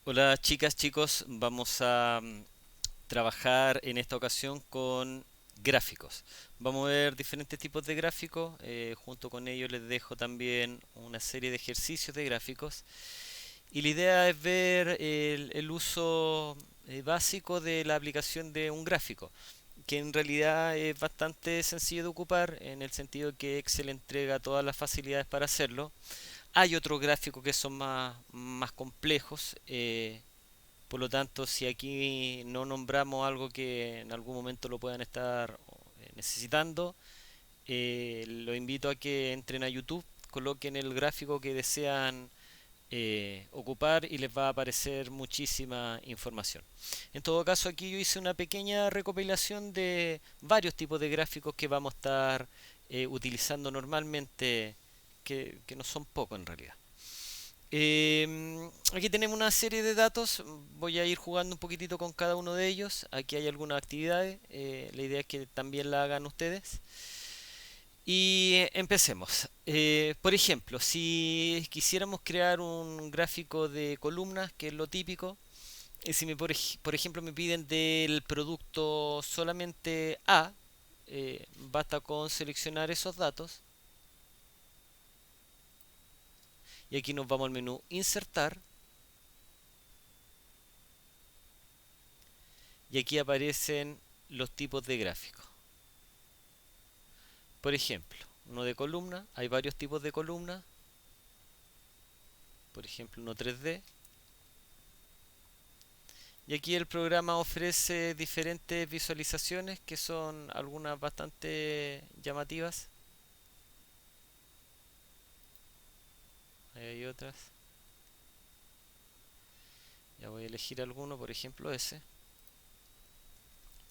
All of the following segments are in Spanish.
Hola chicas, chicos, vamos a trabajar en esta ocasión con gráficos. Vamos a ver diferentes tipos de gráficos, junto con ellos les dejo también una serie de ejercicios de gráficos y la idea es ver el uso básico de la aplicación de un gráfico, que en realidad es bastante sencillo de ocupar en el sentido que Excel entrega todas las facilidades para hacerlo. Hay otros gráficos que son más complejos. Por lo tanto, si aquí no nombramos algo que en algún momento lo puedan estar necesitando, lo invito a que entren a YouTube, coloquen el gráfico que desean ocupar y les va a aparecer muchísima información. En todo caso, aquí yo hice una pequeña recopilación de varios tipos de gráficos que vamos a estar utilizando normalmente, que no son pocos en realidad. Aquí tenemos una serie de datos. Voy a ir jugando un poquitito con cada uno de ellos. Aquí hay algunas actividades. La idea es que también la hagan ustedes. Y empecemos. Por ejemplo, si quisiéramos crear un gráfico de columnas, que es lo típico, si por ejemplo me piden del producto solamente A, basta con seleccionar esos datos. Y aquí nos vamos al menú Insertar. Y aquí aparecen los tipos de gráficos. Por ejemplo, uno de columna, hay varios tipos de columna, por ejemplo uno 3D. Y aquí el programa ofrece diferentes visualizaciones que son algunas bastante llamativas. Ahí hay otras. Ya voy a elegir alguno, por ejemplo ese.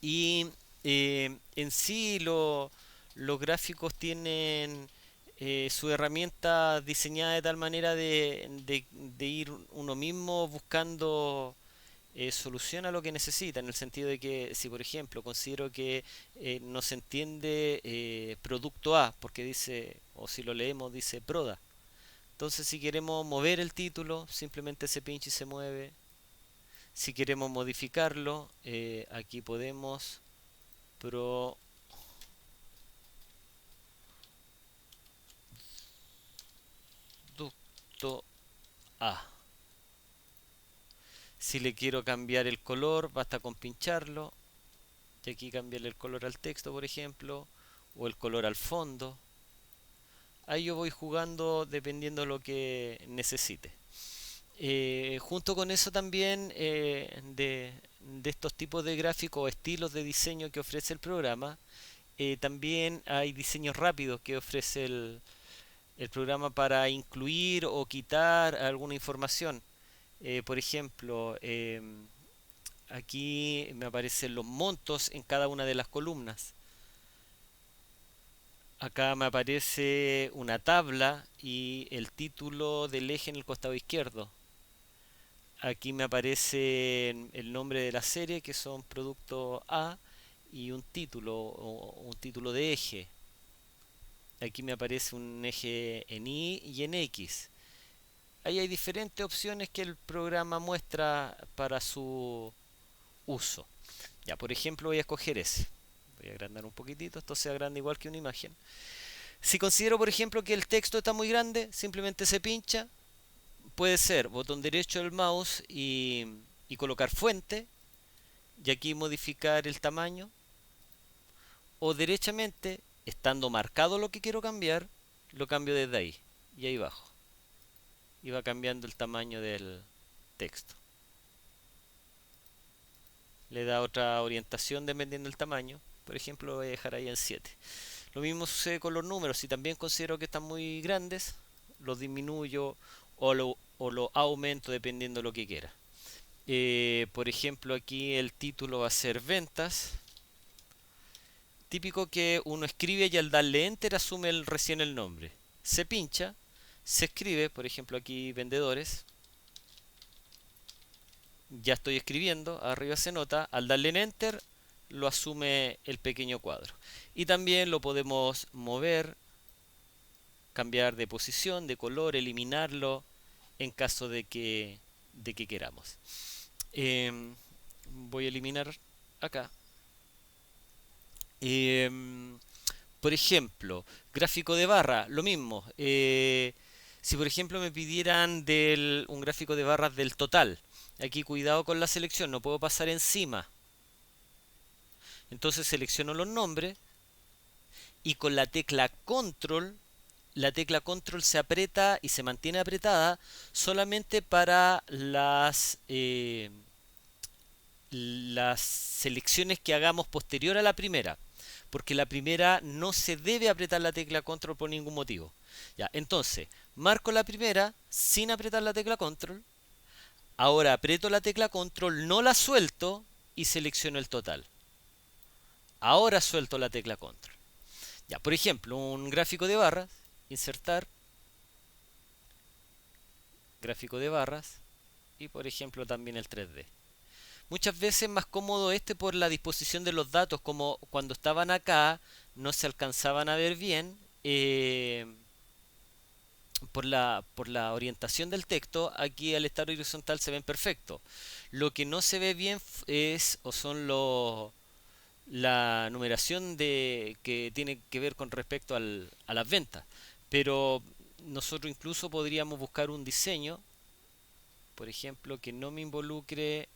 Y en sí los gráficos tienen su herramienta diseñada de tal manera de ir uno mismo buscando solución a lo que necesita, en el sentido de que si por ejemplo considero que no se entiende producto A, porque dice, o si lo leemos dice Proda, entonces si queremos mover el título, simplemente se pincha y se mueve. Si queremos modificarlo, aquí podemos producto A. Si le quiero cambiar el color, basta con pincharlo. Y aquí cambiarle el color al texto, por ejemplo, o el color al fondo. Ahí yo voy jugando dependiendo de lo que necesite. Junto con eso también de estos tipos de gráficos o estilos de diseño que ofrece el programa, también hay diseños rápidos que ofrece el programa para incluir o quitar alguna información. Por ejemplo, aquí me aparecen los montos en cada una de las columnas. Acá me aparece una tabla y el título del eje en el costado izquierdo. Aquí me aparece el nombre de la serie, que son producto A, y un título o un título de eje. Aquí me aparece un eje en Y y en X. Ahí hay diferentes opciones que el programa muestra para su uso. Ya, por ejemplo, voy a escoger ese. Voy a agrandar un poquitito, esto se agranda igual que una imagen. Si considero, por ejemplo, que el texto está muy grande, simplemente se pincha. Puede ser botón derecho del mouse y colocar fuente, y aquí modificar el tamaño. O derechamente, estando marcado lo que quiero cambiar, lo cambio desde ahí. Y ahí bajo. Y va cambiando el tamaño del texto. Le da otra orientación dependiendo del tamaño. Por ejemplo, lo voy a dejar ahí en 7. Lo mismo sucede con los números. Si también considero que están muy grandes, los disminuyo o lo aumento dependiendo de lo que quiera. Por ejemplo, aquí el título va a ser ventas. Típico que uno escribe y al darle enter asume recién el nombre. Se pincha, se escribe, por ejemplo aquí vendedores. Ya estoy escribiendo, arriba se nota, al darle en enter lo asume el pequeño cuadro. Y también lo podemos mover, cambiar de posición, de color, eliminarlo en caso de que queramos. Voy a eliminar acá. Em, por ejemplo, gráfico de barra, lo mismo. Si por ejemplo me pidieran un gráfico de barras del total, aquí cuidado con la selección, no puedo pasar encima. Entonces selecciono los nombres y con la tecla control se aprieta y se mantiene apretada solamente para las selecciones que hagamos posterior a la primera, porque la primera no se debe apretar la tecla control por ningún motivo. Ya, entonces, marco la primera sin apretar la tecla control. Ahora aprieto la tecla control, no la suelto y selecciono el total. Ahora suelto la tecla control. Ya, por ejemplo, un gráfico de barras, insertar, gráfico de barras y por ejemplo también el 3D. Muchas veces más cómodo este por la disposición de los datos, como cuando estaban acá no se alcanzaban a ver bien, por la orientación del texto, aquí al estar horizontal se ven perfecto. Lo que no se ve bien es o son la numeración que tiene que ver con respecto a las ventas. Pero nosotros incluso podríamos buscar un diseño, por ejemplo, que no me involucre,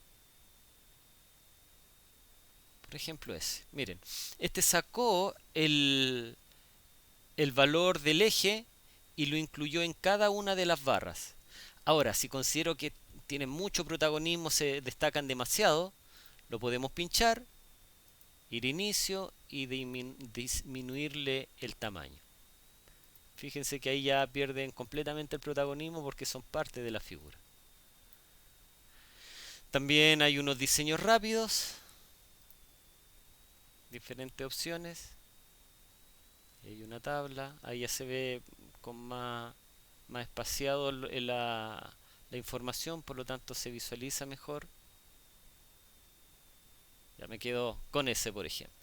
por ejemplo ese. Miren, este sacó el valor del eje y lo incluyó en cada una de las barras. Ahora, si considero que tienen mucho protagonismo, se destacan demasiado, lo podemos pinchar, ir a inicio y disminuirle el tamaño. Fíjense que ahí ya pierden completamente el protagonismo porque son parte de la figura. También hay unos diseños rápidos, diferentes opciones. Hay una tabla, ahí ya se ve con más espaciado la información, por lo tanto se visualiza mejor. Ya me quedo con ese, por ejemplo.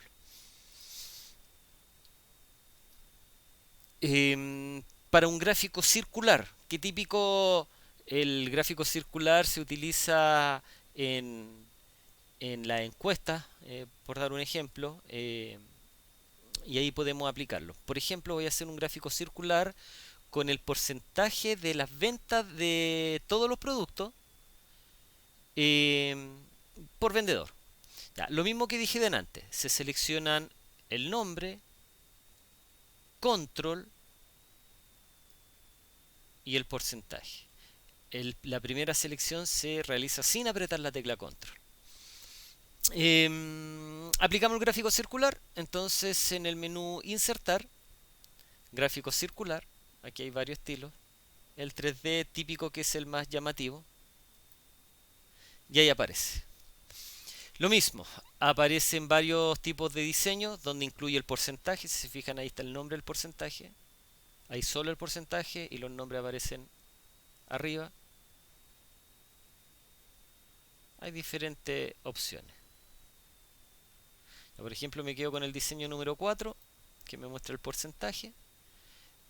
Para un gráfico circular, que típico el gráfico circular se utiliza en la encuesta, por dar un ejemplo, y ahí podemos aplicarlo. Por ejemplo, voy a hacer un gráfico circular con el porcentaje de las ventas de todos los productos eh, por vendedor. Ya, lo mismo que dije delante, se seleccionan el nombre, control y el porcentaje. La primera selección se realiza sin apretar la tecla control. Aplicamos el gráfico circular, entonces en el menú insertar, gráfico circular, aquí hay varios estilos, el 3D típico que es el más llamativo, y ahí aparece. Lo mismo, aparecen varios tipos de diseños donde incluye el porcentaje, si se fijan ahí está el nombre del porcentaje, hay solo el porcentaje y los nombres aparecen arriba. Hay diferentes opciones. Por ejemplo, me quedo con el diseño número 4 que me muestra el porcentaje.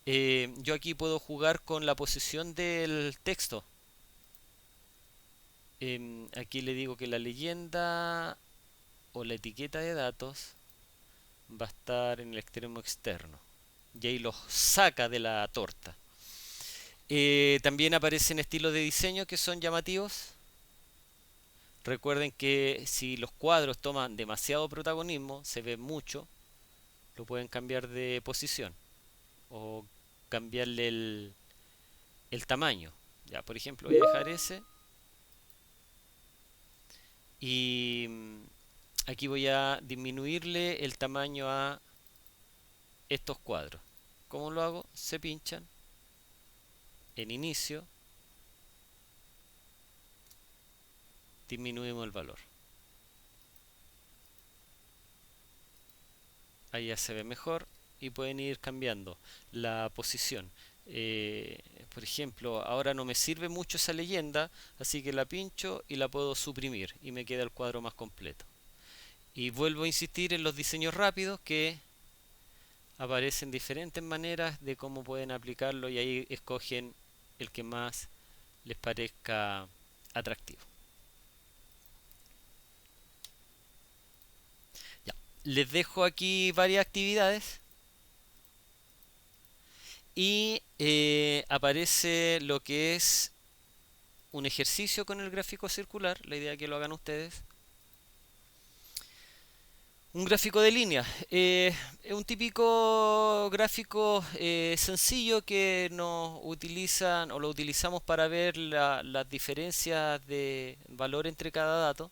Yo aquí puedo jugar con la posición del texto. Aquí le digo que la leyenda o la etiqueta de datos va a estar en el extremo externo. Y ahí los saca de la torta. También aparecen estilos de diseño que son llamativos. Recuerden que si los cuadros toman demasiado protagonismo, se ve mucho, lo pueden cambiar de posición o cambiarle el tamaño. Ya, por ejemplo, voy a dejar ese y aquí voy a disminuirle el tamaño a estos cuadros. ¿Cómo lo hago? Se pinchan en inicio, disminuimos el valor. Ahí ya se ve mejor y pueden ir cambiando la posición. Por ejemplo, ahora no me sirve mucho esa leyenda, así que la pincho y la puedo suprimir y me queda el cuadro más completo. Y vuelvo a insistir en los diseños rápidos que aparecen diferentes maneras de cómo pueden aplicarlo y ahí escogen el que más les parezca atractivo. Ya. Les dejo aquí varias actividades y aparece lo que es un ejercicio con el gráfico circular. La idea es que lo hagan ustedes. Un gráfico de línea. Es un típico gráfico sencillo que nos utilizan o lo utilizamos para ver las diferencias de valor entre cada dato.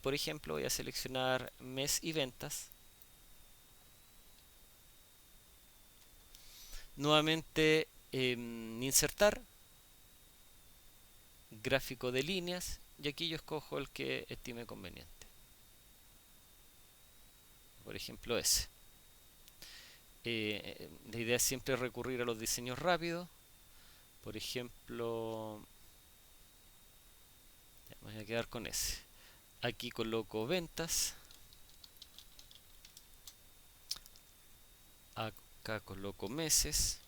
Por ejemplo, voy a seleccionar mes y ventas. Nuevamente, insertar, gráfico de líneas, y aquí yo escojo el que estime conveniente. Por ejemplo, ese. La idea es siempre recurrir a los diseños rápidos. Por ejemplo, ya, me voy a quedar con ese. Aquí coloco ventas. Acá coloco meses.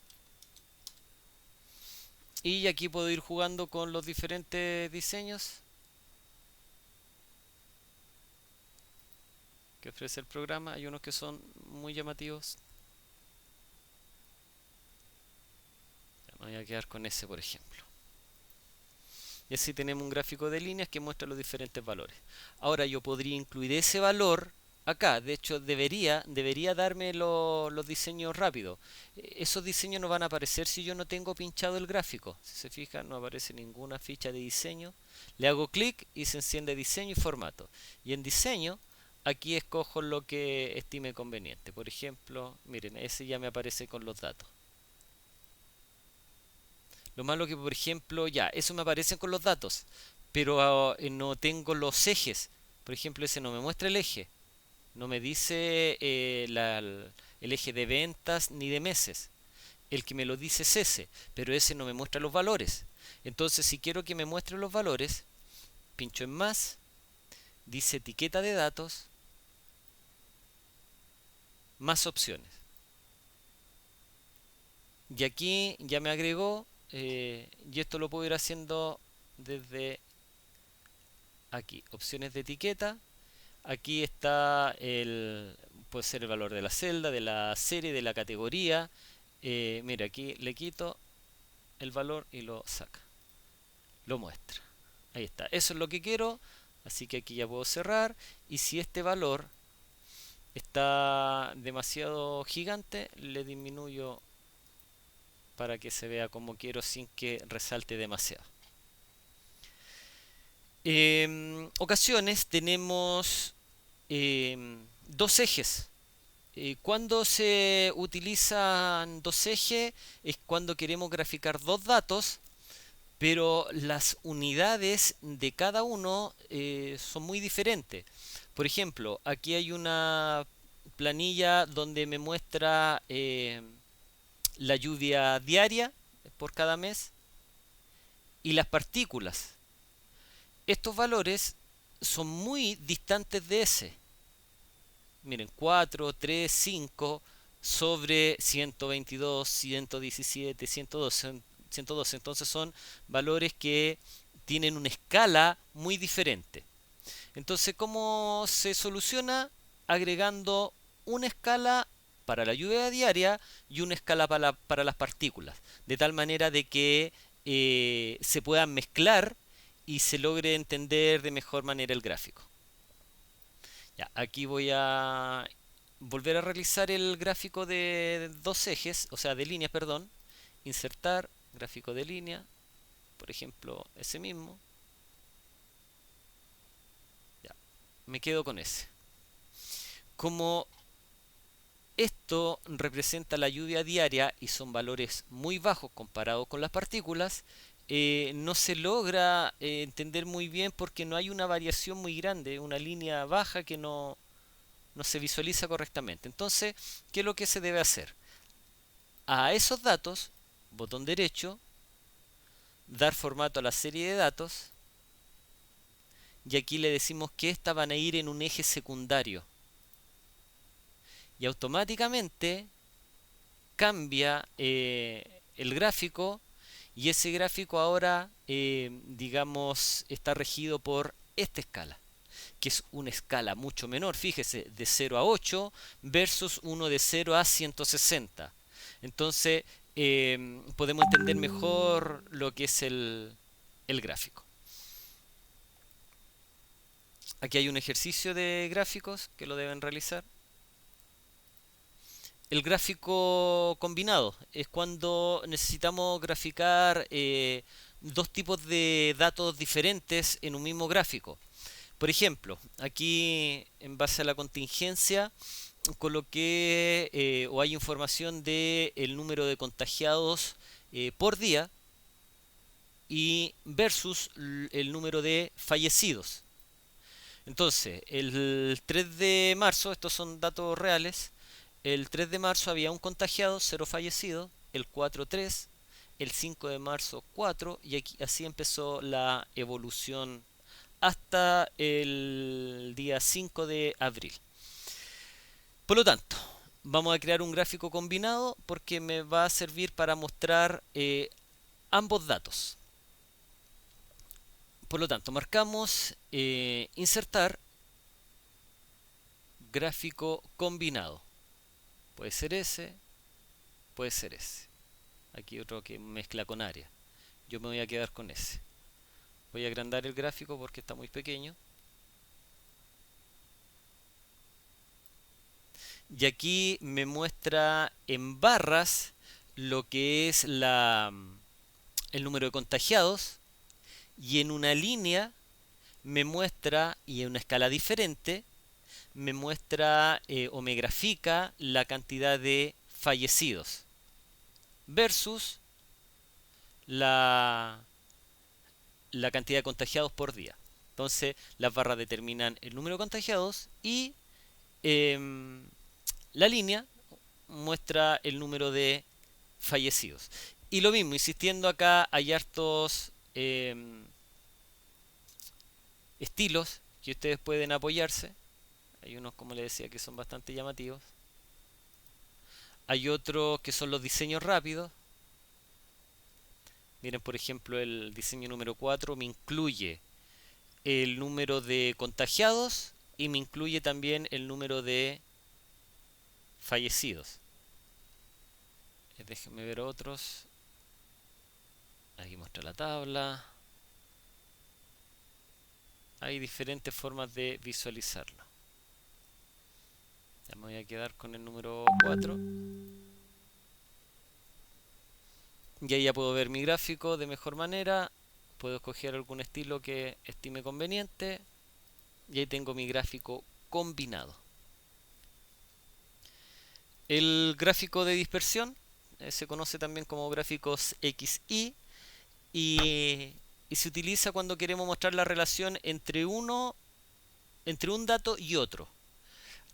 Y aquí puedo ir jugando con los diferentes diseños que ofrece el programa. Hay unos que son muy llamativos. Ya, me voy a quedar con ese, por ejemplo. Y así tenemos un gráfico de líneas que muestra los diferentes valores. Ahora yo podría incluir ese valor acá. De hecho, debería darme los diseños rápidos. Esos diseños no van a aparecer si yo no tengo pinchado el gráfico. Si se fijan, no aparece ninguna ficha de diseño. Le hago clic y se enciende diseño y formato. Y en diseño, aquí escojo lo que estime conveniente. Por ejemplo, miren, ese ya me aparece con los datos. Lo malo que, por ejemplo, ya, eso me aparecen con los datos, pero no tengo los ejes. Por ejemplo, ese no me muestra el eje. No me dice el eje de ventas ni de meses. El que me lo dice es ese, pero ese no me muestra los valores. Entonces, si quiero que me muestre los valores, pincho en más, dice etiqueta de datos, más opciones. Y aquí ya me agregó, y esto lo puedo ir haciendo desde aquí, opciones de etiqueta. Aquí está puede ser el valor de la celda, de la serie, de la categoría. Mira, aquí le quito el valor y lo saca. Lo muestra. Ahí está. Eso es lo que quiero. Así que aquí ya puedo cerrar. Y si este valor está demasiado gigante, le disminuyo para que se vea como quiero sin que resalte demasiado. Ocasiones tenemos dos ejes. Cuando se utilizan dos ejes es cuando queremos graficar dos datos, pero las unidades de cada uno son muy diferentes. Por ejemplo, aquí hay una planilla donde me muestra la lluvia diaria por cada mes y las partículas. Estos valores son muy distantes de ese. Miren, 4, 3, 5 sobre 122, 117, 112. 112. Entonces son valores que tienen una escala muy diferente. Entonces, ¿cómo se soluciona? Agregando una escala para la lluvia diaria y una escala para las partículas. De tal manera de que se puedan mezclar y se logre entender de mejor manera el gráfico. Ya, aquí voy a volver a realizar el gráfico de dos ejes, o sea, de líneas, perdón. Insertar, gráfico de línea, por ejemplo, ese mismo. Ya, me quedo con ese. Como esto representa la lluvia diaria y son valores muy bajos comparados con las partículas, no se logra entender muy bien porque no hay una variación muy grande, una línea baja que no se visualiza correctamente. Entonces, ¿qué es lo que se debe hacer? A esos datos, botón derecho, dar formato a la serie de datos, y aquí le decimos que estas van a ir en un eje secundario. Y automáticamente cambia el gráfico Y ese gráfico ahora, digamos, está regido por esta escala, que es una escala mucho menor, fíjese, de 0 a 8 versus uno de 0 a 160. Entonces, podemos entender mejor lo que es el gráfico. Aquí hay un ejercicio de gráficos que lo deben realizar. El gráfico combinado es cuando necesitamos graficar dos tipos de datos diferentes en un mismo gráfico. Por ejemplo, aquí en base a la contingencia coloqué o hay información de el número de contagiados por día y versus el número de fallecidos. Entonces, el 3 de marzo, estos son datos reales, el 3 de marzo había un contagiado, 0 fallecidos, el 4 3, el 5 de marzo 4 y aquí, así empezó la evolución hasta el día 5 de abril. Por lo tanto, vamos a crear un gráfico combinado porque me va a servir para mostrar ambos datos. Por lo tanto, marcamos insertar gráfico combinado. Puede ser ese, puede ser ese. Aquí otro que mezcla con área. Yo me voy a quedar con ese. Voy a agrandar el gráfico porque está muy pequeño. Y aquí me muestra en barras lo que es el número de contagiados. Y en una línea me muestra, y en una escala diferente, me muestra o me grafica la cantidad de fallecidos versus la, la cantidad de contagiados por día. Entonces las barras determinan el número de contagiados y em, la línea muestra el número de fallecidos. Y lo mismo, insistiendo acá, hay hartos estilos que ustedes pueden apoyarse. Hay unos, como les decía, que son bastante llamativos. Hay otros que son los diseños rápidos. Miren, por ejemplo, el diseño número 4 me incluye el número de contagiados y me incluye también el número de fallecidos. Déjenme ver otros. Aquí muestra la tabla. Hay diferentes formas de visualizarlo. Ya me voy a quedar con el número 4. Y ahí ya puedo ver mi gráfico de mejor manera. Puedo escoger algún estilo que estime conveniente. Y ahí tengo mi gráfico combinado. El gráfico de dispersión se conoce también como gráficos XY y se utiliza cuando queremos mostrar la relación entre un dato y otro.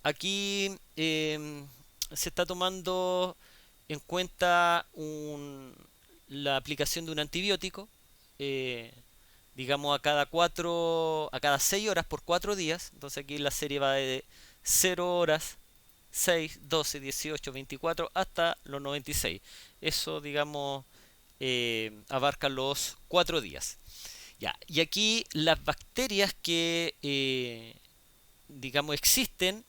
Aquí se está tomando en cuenta la aplicación de un antibiótico, eh, digamos a cada 6 horas por 4 días. Entonces aquí la serie va de 0 horas, 6, 12, 18, 24 hasta los 96. Eso, digamos, abarca los 4 días. Ya, y aquí las bacterias que, digamos, existen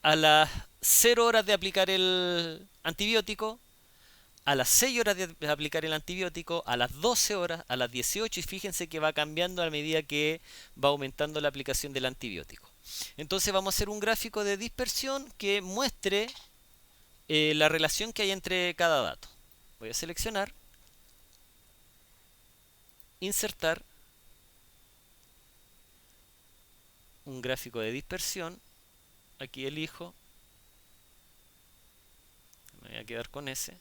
a las 0 horas de aplicar el antibiótico, a las 6 horas de aplicar el antibiótico, a las 12 horas, a las 18 y fíjense que va cambiando a medida que va aumentando la aplicación del antibiótico. Entonces vamos a hacer un gráfico de dispersión que muestre la relación que hay entre cada dato. Voy a seleccionar, insertar un gráfico de dispersión. Aquí elijo, me voy a quedar con ese.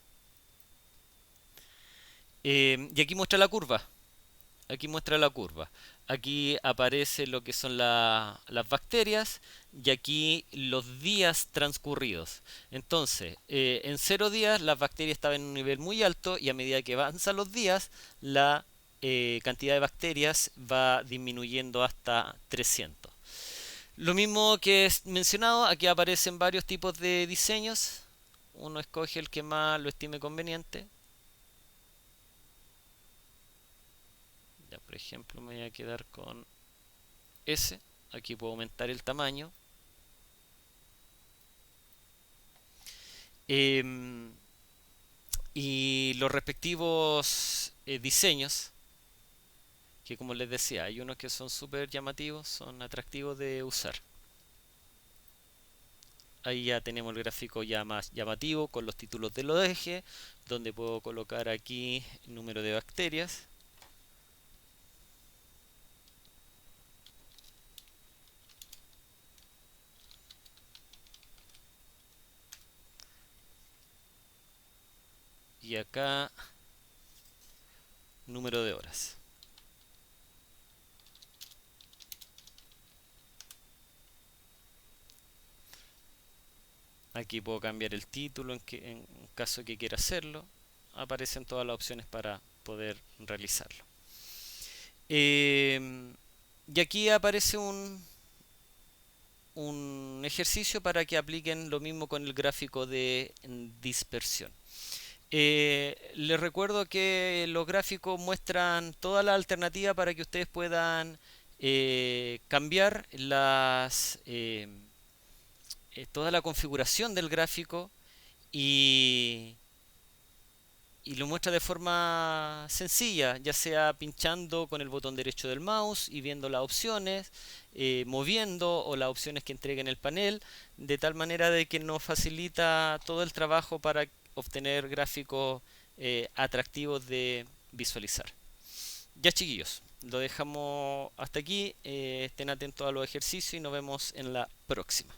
Y aquí muestra la curva. Aquí muestra la curva. Aquí aparece lo que son las bacterias y aquí los días transcurridos. Entonces, en 0 días las bacterias estaban en un nivel muy alto y a medida que avanzan los días, la cantidad de bacterias va disminuyendo hasta 300. Lo mismo que es mencionado, aquí aparecen varios tipos de diseños. Uno escoge el que más lo estime conveniente. Por ejemplo, me voy a quedar con ese. Aquí puedo aumentar el tamaño. Em, y los respectivos diseños, que como les decía, hay unos que son súper llamativos, son atractivos de usar. Ahí ya tenemos el gráfico ya más llamativo con los títulos de los ejes, donde puedo colocar aquí el número de bacterias. Y acá número de horas. Aquí puedo cambiar el título en caso que quiera hacerlo. Aparecen todas las opciones para poder realizarlo. Y aquí aparece un ejercicio para que apliquen lo mismo con el gráfico de dispersión. Les recuerdo que los gráficos muestran toda la alternativa para que ustedes puedan cambiar toda la configuración del gráfico y, y lo muestra de forma sencilla, ya sea pinchando con el botón derecho del mouse y viendo las opciones, moviendo o las opciones que entrega en el panel, de tal manera de que nos facilita todo el trabajo para obtener gráficos atractivos de visualizar. Ya chiquillos, lo dejamos hasta aquí, estén atentos a los ejercicios y nos vemos en la próxima.